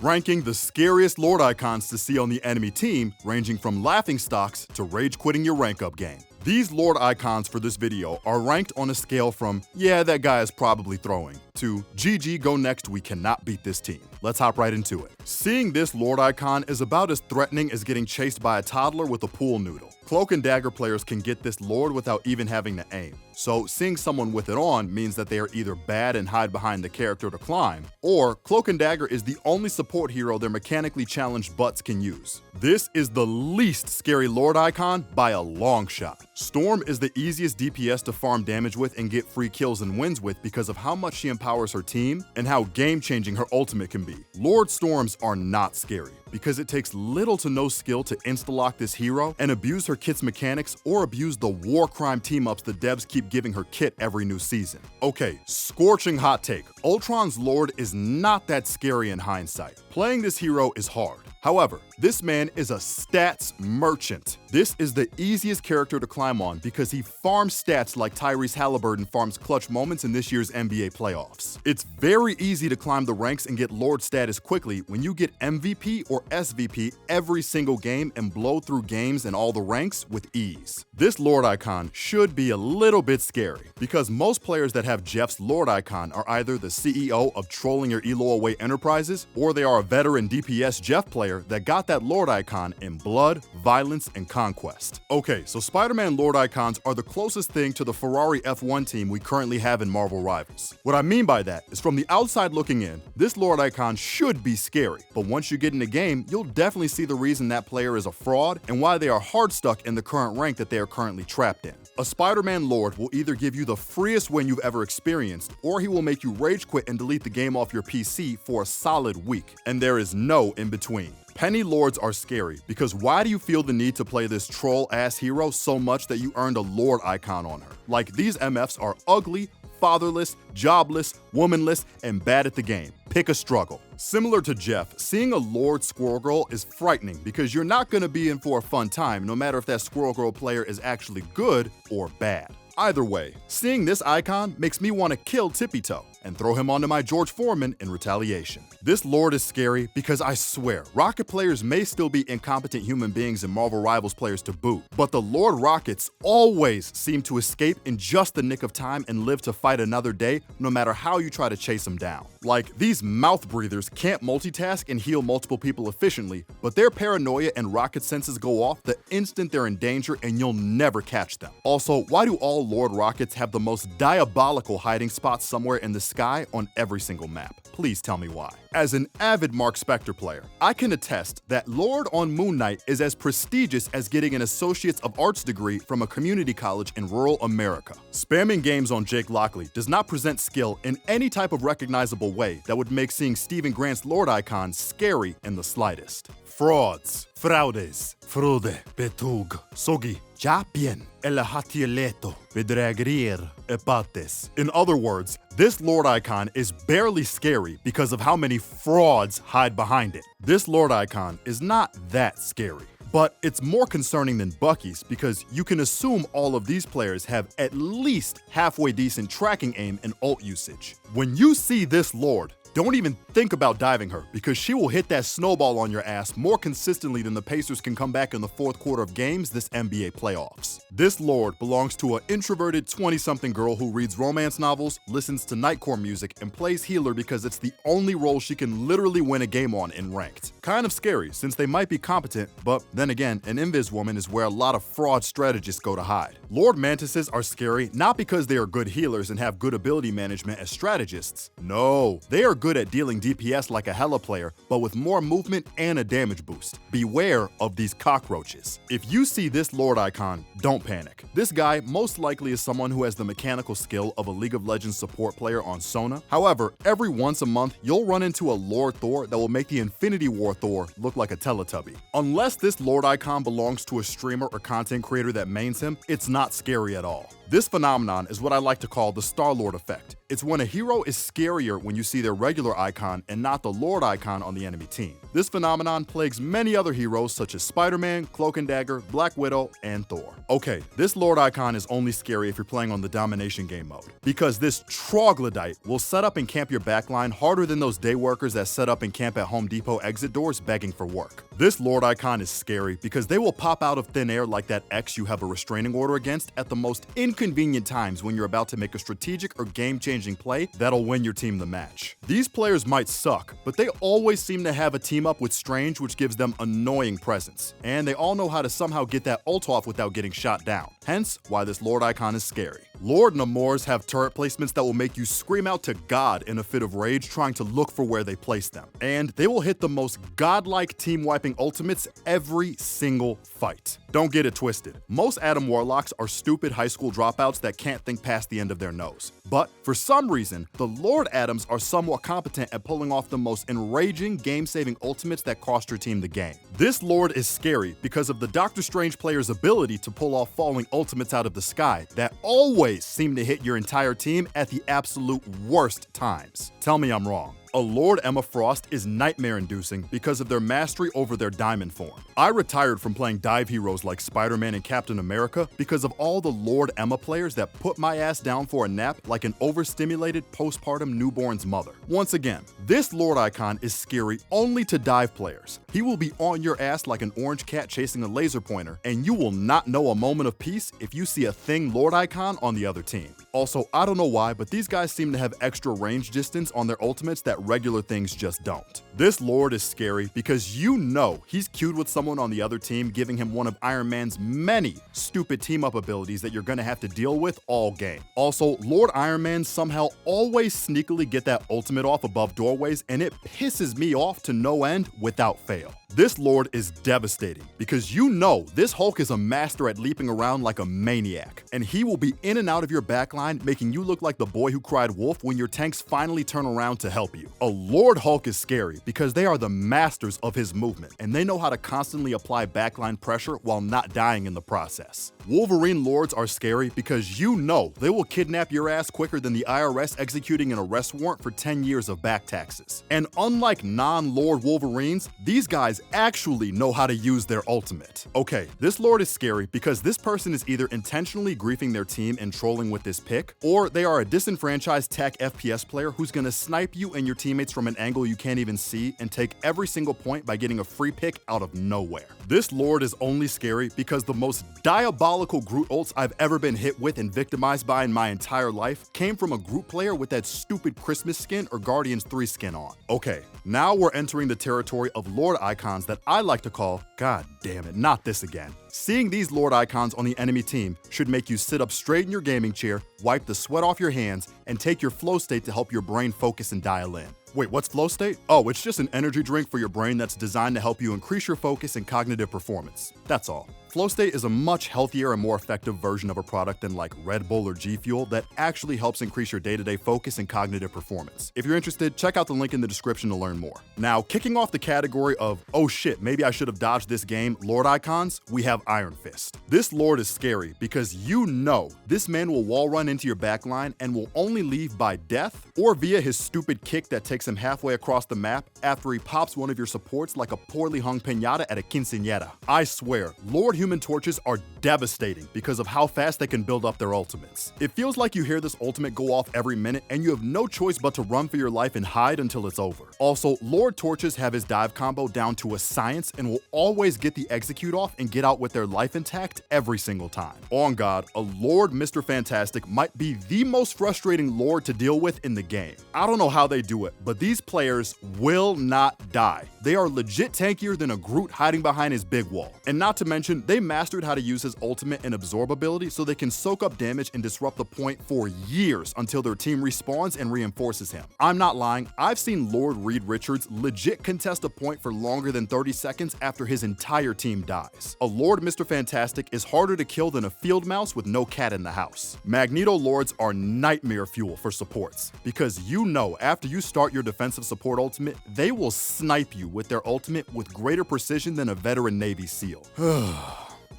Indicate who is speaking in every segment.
Speaker 1: ranking the scariest Lord icons to see on the enemy team, ranging from laughing stocks to rage quitting your rank up game. These Lord icons for this video are ranked on a scale from, yeah, that guy is probably throwing, to GG, go next, we cannot beat this team. Let's hop right into it. Seeing this Lord icon is about as threatening as getting chased by a toddler with a pool noodle. Cloak and dagger players can get this Lord without even having to aim. So seeing someone with it on means that they are either bad and hide behind the character to climb, or Cloak and Dagger is the only support hero their mechanically challenged butts can use. This is the least scary Lord icon by a long shot. Storm is the easiest DPS to farm damage with and get free kills and wins with because of how much she empowers her team and how game-changing her ultimate can be. Lord Storms are not scary because it takes little to no skill to insta-lock this hero and abuse her kit's mechanics or abuse the war crime team-ups the devs keep giving her kit every new season. Okay, scorching hot take. Ultron's Lord is not that scary in hindsight. Playing this hero is hard. However, this man is a stats merchant. This is the easiest character to climb on because he farms stats like Tyrese Halliburton farms clutch moments in this year's NBA playoffs. It's very easy to climb the ranks and get Lord status quickly when you get MVP or SVP every single game and blow through games and all the ranks with ease. This Lord icon should be a little bit scary because most players that have Jeff's Lord icon are either the CEO of Trolling Your Elo Away Enterprises or they are a veteran DPS Jeff player that got that Lord icon in blood, violence, and conquest. Okay, so Spider-Man Lord icons are the closest thing to the Ferrari F1 team we currently have in Marvel Rivals. What I mean by that is from the outside looking in, this Lord icon should be scary, but once you get in the game, you'll definitely see the reason that player is a fraud and why they are hard stuck in the current rank that they are currently trapped in. A Spider-Man Lord will either give you the freest win you've ever experienced, or he will make you rage quit and delete the game off your PC for a solid week, and there is no in between. Penny Lords are scary because why do you feel the need to play this troll-ass hero so much that you earned a Lord icon on her? Like, these MFs are ugly, fatherless, jobless, womanless, and bad at the game. Pick a struggle. Similar to Jeff, seeing a Lord Squirrel Girl is frightening because you're not going to be in for a fun time no matter if that Squirrel Girl player is actually good or bad. Either way, seeing this icon makes me want to kill Tippy Toe and throw him onto my George Foreman in retaliation. This Lord is scary because I swear, Rocket players may still be incompetent human beings and Marvel Rivals players to boot, but the Lord Rockets always seem to escape in just the nick of time and live to fight another day no matter how you try to chase them down. Like, these mouth breathers can't multitask and heal multiple people efficiently, but their paranoia and rocket senses go off the instant they're in danger and you'll never catch them. Also, why do all Lord Rockets have the most diabolical hiding spots somewhere in the sky on every single map? Please tell me why. As an avid Mark Spector player, I can attest that Lord on Moon Knight is as prestigious as getting an Associates of Arts degree from a community college in rural America. Spamming games on Jake Lockley does not present skill in any type of recognizable way that would make seeing Stephen Grant's Lord icon scary in the slightest. Frauds, fraudes, fraude, betug, sogi, japien, elahatieleto, bedrägerier, epates. In other words, this Lord icon is barely scary because of how many frauds hide behind it. This Lord icon is not that scary. But it's more concerning than Bucky's because you can assume all of these players have at least halfway decent tracking aim and ult usage. When you see this Lord, don't even think about diving her because she will hit that snowball on your ass more consistently than the Pacers can come back in the fourth quarter of games this NBA playoffs. This Lord belongs to an introverted 20-something girl who reads romance novels, listens to nightcore music, and plays healer because it's the only role she can literally win a game on in ranked. Kind of scary since they might be competent, but then again, an Invis woman is where a lot of fraud strategists go to hide. Lord Mantises are scary not because they are good healers and have good ability management as strategists. No, they are good at dealing DPS like a Hela player, but with more movement and a damage boost. Beware of these cockroaches. If you see this Lord icon, don't panic. This guy most likely is someone who has the mechanical skill of a League of Legends support player on Sona. However, every once a month, you'll run into a Lord Thor that will make the Infinity War Thor look like a Teletubby. Unless this Lord icon belongs to a streamer or content creator that mains him, it's not scary at all. This phenomenon is what I like to call the Star-Lord effect. It's when a hero is scarier when you see their regular icon and not the Lord icon on the enemy team. This phenomenon plagues many other heroes such as Spider-Man, Cloak and Dagger, Black Widow, and Thor. Okay, this Lord icon is only scary if you're playing on the domination game mode, because this troglodyte will set up and camp your backline harder than those day workers that set up and camp at Home Depot exit doors begging for work. This Lord icon is scary because they will pop out of thin air like that ex you have a restraining order against at the most inconvenient times when you're about to make a strategic or game-changing play that'll win your team the match. These players might suck, but they always seem to have a team up with Strange, which gives them annoying presence. And they all know how to somehow get that ult off without getting shot down. Hence, why this Lord icon is scary. Lord Namors have turret placements that will make you scream out to God in a fit of rage trying to look for where they place them. And they will hit the most godlike team-wiping ultimates every single fight. Don't get it twisted. Most Adam Warlocks are stupid high school dropouts that can't think past the end of their nose. But for some reason, the Lord Adams are somewhat competent at pulling off the most enraging game-saving ultimates that cost your team the game. This Lord is scary because of the Doctor Strange player's ability to pull off falling ultimates out of the sky that always seem to hit your entire team at the absolute worst times. Tell me I'm wrong. A Lord Emma Frost is nightmare-inducing because of their mastery over their diamond form. I retired from playing dive heroes like Spider-Man and Captain America because of all the Lord Emma players that put my ass down for a nap like an overstimulated postpartum newborn's mother. Once again, this Lord icon is scary only to dive players. He will be on your ass like an orange cat chasing a laser pointer, and you will not know a moment of peace if you see a thing Lord icon on the other team. Also, I don't know why, but these guys seem to have extra range distance on their ultimates that regular things just don't. This Lord is scary because you know he's queued with someone on the other team, giving him one of Iron Man's many stupid team-up abilities that you're gonna have to deal with all game. Also, Lord Iron Man somehow always sneakily get that ultimate off above doorways, and it pisses me off to no end without fail. This Lord is devastating because you know this Hulk is a master at leaping around like a maniac, and he will be in and out of your backline, making you look like the boy who cried wolf when your tanks finally turn around to help you. A Lord Hulk is scary because they are the masters of his movement, and they know how to constantly apply backline pressure while not dying in the process. Wolverine Lords are scary because you know they will kidnap your ass quicker than the IRS executing an arrest warrant for 10 years of back taxes. And unlike non-Lord Wolverines, these guys actually know how to use their ultimate. Okay, this Lord is scary because this person is either intentionally griefing their team and trolling with this pick, or they are a disenfranchised tech FPS player who's gonna snipe you and your teammates from an angle you can't even see and take every single point by getting a free pick out of nowhere. This Lord is only scary because the most diabolical Groot ults I've ever been hit with and victimized by in my entire life came from a Groot player with that stupid Christmas skin or Guardians 3 skin on. Okay, now we're entering the territory of Lord icons that I like to call, god damn it, not this again. Seeing these Lord icons on the enemy team should make you sit up straight in your gaming chair, wipe the sweat off your hands, and take your Flowstate to help your brain focus and dial in. Wait, what's Flowstate? Oh, it's just an energy drink for your brain that's designed to help you increase your focus and cognitive performance. That's all. Flowstate is a much healthier and more effective version of a product than like Red Bull or G Fuel that actually helps increase your day-to-day focus and cognitive performance. If you're interested, check out the link in the description to learn more. Now, kicking off the category of, oh shit, maybe I should have dodged this game, Lord icons, we have Iron Fist. This Lord is scary because you know this man will wall run into your backline and will only leave by death or via his stupid kick that takes him halfway across the map after he pops one of your supports like a poorly hung piñata at a quinceañera. I swear, Lord Human Torches are devastating because of how fast they can build up their ultimates. It feels like you hear this ultimate go off every minute and you have no choice but to run for your life and hide until it's over. Also, Lord Torches have his dive combo down to a science and will always get the execute off and get out with their life intact every single time. On God, a Lord Mr. Fantastic might be the most frustrating Lord to deal with in the game. I don't know how they do it, but these players will not die. They are legit tankier than a Groot hiding behind his big wall. And not to mention, they mastered how to use his ultimate and absorb ability so they can soak up damage and disrupt the point for years until their team respawns and reinforces him. I'm not lying, I've seen Lord Reed Richards legit contest a point for longer than 30 seconds after his entire team dies. A Lord Mr. Fantastic is harder to kill than a field mouse with no cat in the house. Magneto Lords are nightmare fuel for supports because you know after you start your defensive support ultimate, they will snipe you with their ultimate with greater precision than a veteran Navy SEAL.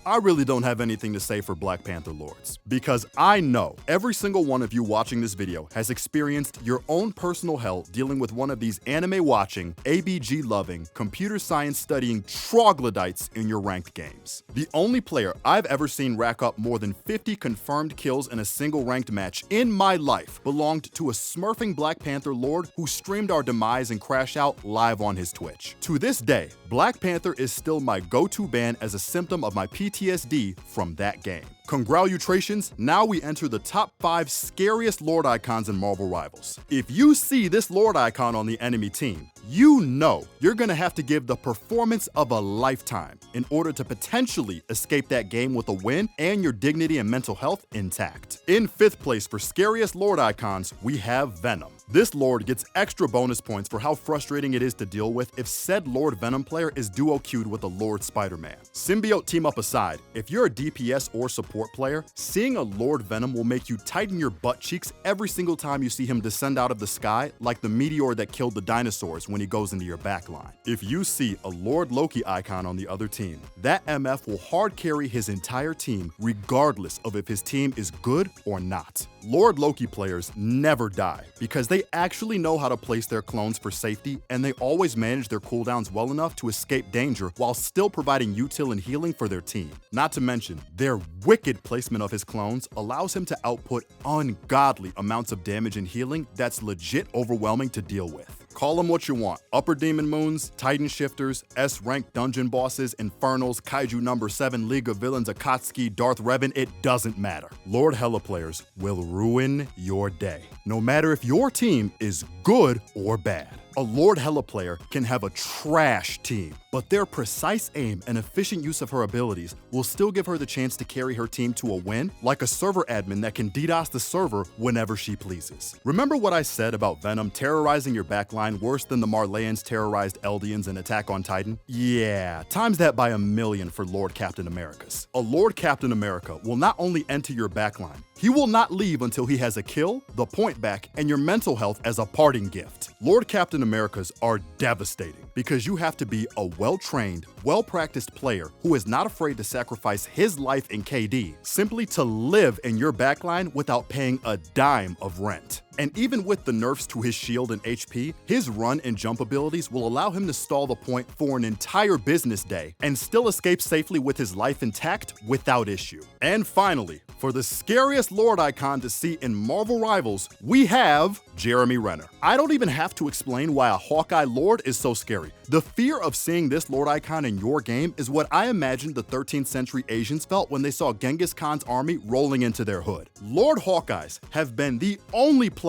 Speaker 1: I really don't have anything to say for Black Panther Lords, because I know every single one of you watching this video has experienced your own personal hell dealing with one of these anime-watching, ABG-loving, computer science-studying troglodytes in your ranked games. The only player I've ever seen rack up more than 50 confirmed kills in a single ranked match in my life belonged to a smurfing Black Panther Lord who streamed our demise and crash out live on his Twitch. To this day, Black Panther is still my go-to ban as a symptom of my PTSD from that game. Congratulations, now we enter the top 5 scariest Lord icons in Marvel Rivals. If you see this Lord icon on the enemy team, you know you're gonna have to give the performance of a lifetime in order to potentially escape that game with a win and your dignity and mental health intact. In 5th place for scariest Lord icons, we have Venom. This Lord gets extra bonus points for how frustrating it is to deal with if said Lord Venom player is duo queued with a Lord Spider-Man. Symbiote team up aside, if you're a DPS or support player, seeing a Lord Venom will make you tighten your butt cheeks every single time you see him descend out of the sky like the meteor that killed the dinosaurs when he goes into your backline. If you see a Lord Loki icon on the other team, that MF will hard carry his entire team regardless of if his team is good or not. Lord Loki players never die because they actually know how to place their clones for safety, and they always manage their cooldowns well enough to escape danger while still providing util and healing for their team. Not to mention, their wicked placement of his clones allows him to output ungodly amounts of damage and healing that's legit overwhelming to deal with. Call them what you want. Upper Demon Moons, Titan Shifters, S-rank dungeon bosses, Infernals, Kaiju number 7, League of Villains, Akatsuki, Darth Revan, it doesn't matter. Lord Hella players will ruin your day, no matter if your team is good or bad. A Lord Hella player can have a trash team, but their precise aim and efficient use of her abilities will still give her the chance to carry her team to a win, like a server admin that can DDoS the server whenever she pleases. Remember what I said about Venom terrorizing your backline worse than the Marleyans terrorized Eldians in Attack on Titan? Yeah, times that by a million for Lord Captain Americas. A Lord Captain America will not only enter your backline, he will not leave until he has a kill, the point back, and your mental health as a parting gift. Lord Captain Americas are devastating because you have to be a well-trained, well-practiced player who is not afraid to sacrifice his life and KD simply to live in your backline without paying a dime of rent. And even with the nerfs to his shield and HP, his run and jump abilities will allow him to stall the point for an entire business day and still escape safely with his life intact without issue. And finally, for the scariest Lord icon to see in Marvel Rivals, we have Jeremy Renner. I don't even have to explain why a Hawkeye Lord is so scary. The fear of seeing this Lord icon in your game is what I imagine the 13th century Asians felt when they saw Genghis Khan's army rolling into their hood. Lord Hawkeyes have been the only players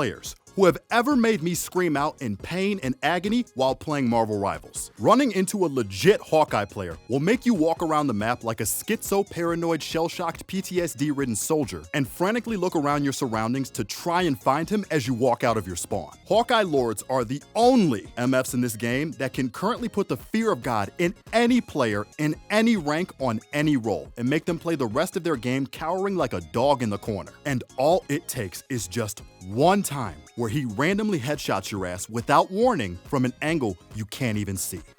Speaker 1: who have ever made me scream out in pain and agony while playing Marvel Rivals. Running into a legit Hawkeye player will make you walk around the map like a schizo-paranoid, shell-shocked, PTSD-ridden soldier and frantically look around your surroundings to try and find him as you walk out of your spawn. Hawkeye Lords are the only MFs in this game that can currently put the fear of God in any player in any rank on any role and make them play the rest of their game cowering like a dog in the corner. And all it takes is just one time where he randomly headshots your ass without warning from an angle you can't even see.